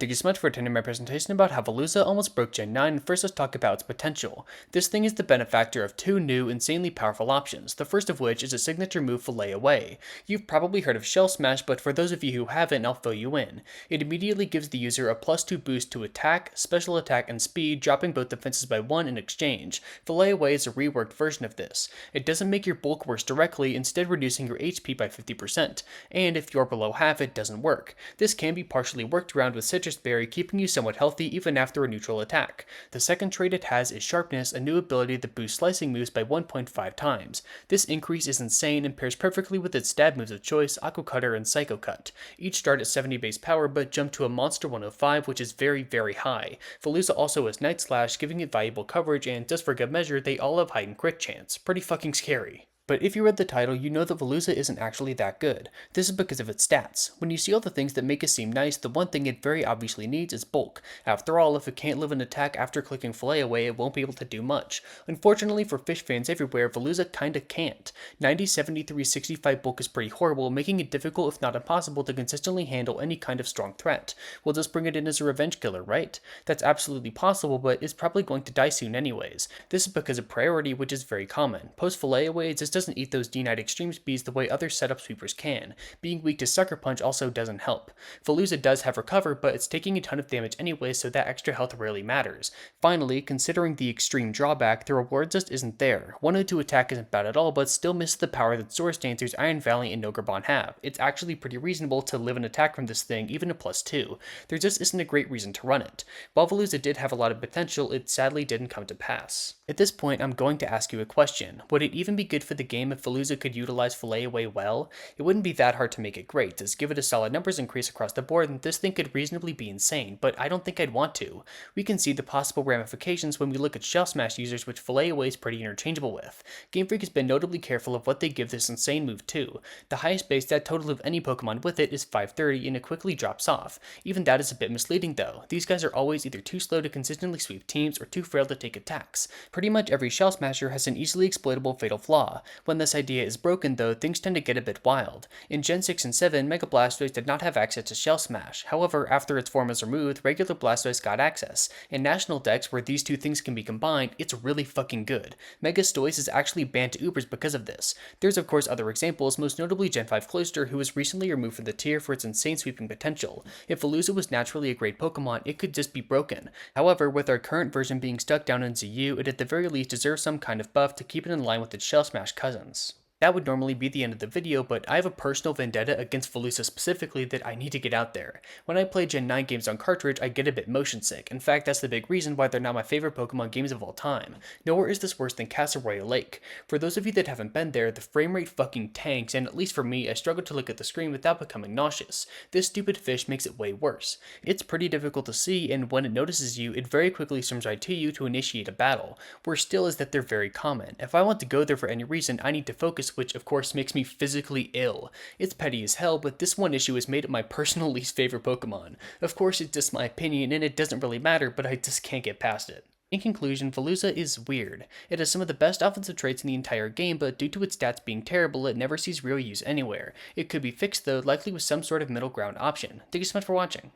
Thank you so much for attending my presentation about how Veluza almost broke Gen 9, and first let's talk about its potential. This thing is the benefactor of two new, insanely powerful options, the first of which is a signature move Fillet Away. You've probably heard of Shell Smash, but for those of you who haven't, I'll fill you in. It immediately gives the user a +2 boost to attack, special attack, and speed, dropping both defenses by 1 in exchange. Fillet Away is a reworked version of this. It doesn't make your bulk worse directly, instead reducing your HP by 50%, and if you're below half, it doesn't work. This can be partially worked around with Citrus Berry, keeping you somewhat healthy even after a neutral attack. The second trait it has is Sharpness, a new ability that boosts slicing moves by 1.5 times. This increase is insane and pairs perfectly with its stab moves of choice, Aqua Cutter, and Psycho Cut. Each start at 70 base power but jump to a monster 105, which is very, very high. Veluza also has Night Slash, giving it valuable coverage, and just for good measure, they all have heightened crit chance. Pretty fucking scary. But if you read the title, you know that Veluza isn't actually that good. This is because of its stats. When you see all the things that make it seem nice, the one thing it very obviously needs is bulk. After all, if it can't live an attack after clicking Fillet Away, it won't be able to do much. Unfortunately for fish fans everywhere, Veluza kinda can't. 90, 73, 65 bulk is pretty horrible, making it difficult if not impossible to consistently handle any kind of strong threat. We'll just bring it in as a revenge killer, right? That's absolutely possible, but it's probably going to die soon anyways. This is because of priority, which is very common. Post Fillet Away, it just doesn't eat those D-Knight extreme speeds the way other setup sweepers can. Being weak to Sucker Punch also doesn't help. Veluza does have Recover, but it's taking a ton of damage anyway, so that extra health rarely matters. Finally, considering the extreme drawback, the reward just isn't there. 102 attack isn't bad at all, but still misses the power that Source Dancers, Iron Valley, and Nograbon have. It's actually pretty reasonable to live an attack from this thing, even a +2. There just isn't a great reason to run it. While Veluza did have a lot of potential, it sadly didn't come to pass. At this point, I'm going to ask you a question. Would it even be good for the game if Veluza could utilize Fillet Away well? It wouldn't be that hard to make it great. Just give it a solid numbers increase across the board, and this thing could reasonably be insane, but I don't think I'd want to. We can see the possible ramifications when we look at Shell Smash users, which Fillet Away is pretty interchangeable with. Game Freak has been notably careful of what they give this insane move to. The highest base stat total of any Pokemon with it is 530, and it quickly drops off. Even that is a bit misleading though. These guys are always either too slow to consistently sweep teams or too frail to take attacks. Pretty much every Shell Smasher has an easily exploitable fatal flaw. When this idea is broken though, things tend to get a bit wild. In Gen 6 and 7, Mega Blastoise did not have access to Shell Smash. However, after its form was removed, regular Blastoise got access. In National decks, where these two things can be combined, it's really fucking good. Mega Stoise is actually banned to Ubers because of this. There's of course other examples, most notably Gen 5 Cloyster, who was recently removed from the tier for its insane sweeping potential. If Veluza was naturally a great Pokemon, it could just be broken. However, with our current version being stuck down in ZU, it at the very least deserves some kind of buff to keep it in line with its Shell Smash cousins. That would normally be the end of the video, but I have a personal vendetta against Veluza specifically that I need to get out there. When I play Gen 9 games on cartridge, I get a bit motion sick. In fact, that's the big reason why they're not my favorite Pokemon games of all time. Nowhere is this worse than Castle Royale Lake. For those of you that haven't been there, the frame rate fucking tanks, and at least for me, I struggle to look at the screen without becoming nauseous. This stupid fish makes it way worse. It's pretty difficult to see, and when it notices you, it very quickly swims right to you to initiate a battle. Worse still is that they're very common. If I want to go there for any reason, I need to focus, which of course makes me physically ill. It's petty as hell, but this one issue has made it my personal least favorite Pokemon. Of course, it's just my opinion, and it doesn't really matter, but I just can't get past it. In conclusion, Veluza is weird. It has some of the best offensive traits in the entire game, but due to its stats being terrible, it never sees real use anywhere. It could be fixed though, likely with some sort of middle ground option. Thank you so much for watching.